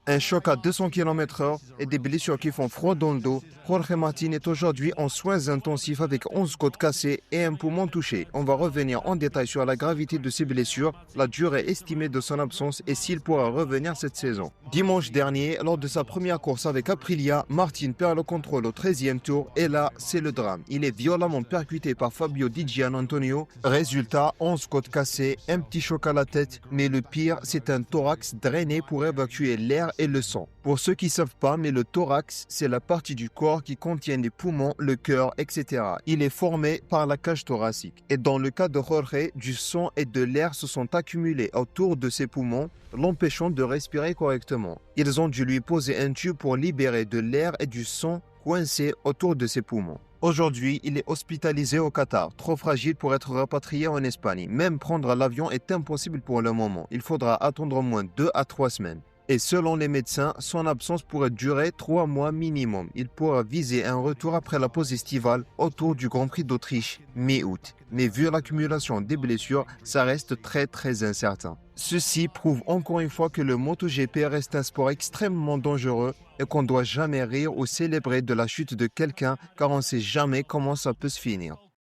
Un choc à 200 km/h et des blessures qui font froid dans le dos. Jorge Martin est aujourd'hui en soins intensifs avec 11 côtes cassées et un poumon touché. On va revenir en détail sur la gravité de ses blessures, la durée estimée de son absence et s'il pourra revenir cette saison. Dimanche dernier, lors de sa première course avec Aprilia, Martin perd le contrôle au 13e tour et là, c'est le drame. Il est violemment percuté par Fabio Di Giannantonio. Résultat, 11 côtes cassées, un petit choc à la tête, mais le pire, c'est un thorax drainé pour évacuer l'air et le sang. Pour ceux qui ne savent pas, mais le thorax, c'est la partie du corps qui contient les poumons, le cœur, etc. Il est formé par la cage thoracique. Et dans le cas de Jorge, du sang et de l'air se sont accumulés autour de ses poumons, l'empêchant de respirer correctement. Ils ont dû lui poser un tube pour libérer de l'air et du sang coincés autour de ses poumons. Aujourd'hui, il est hospitalisé au Qatar, trop fragile pour être rapatrié en Espagne. Même prendre l'avion est impossible pour le moment. Il faudra attendre au moins 2 à 3 semaines. Et selon les médecins, son absence pourrait durer 3 mois minimum. Il pourra viser un retour après la pause estivale autour du Grand Prix d'Autriche, mi-août. Mais vu l'accumulation des blessures, ça reste très incertain. Ceci prouve encore une fois que le MotoGP reste un sport extrêmement dangereux et qu'on ne doit jamais rire ou célébrer de la chute de quelqu'un car on ne sait jamais comment ça peut se finir.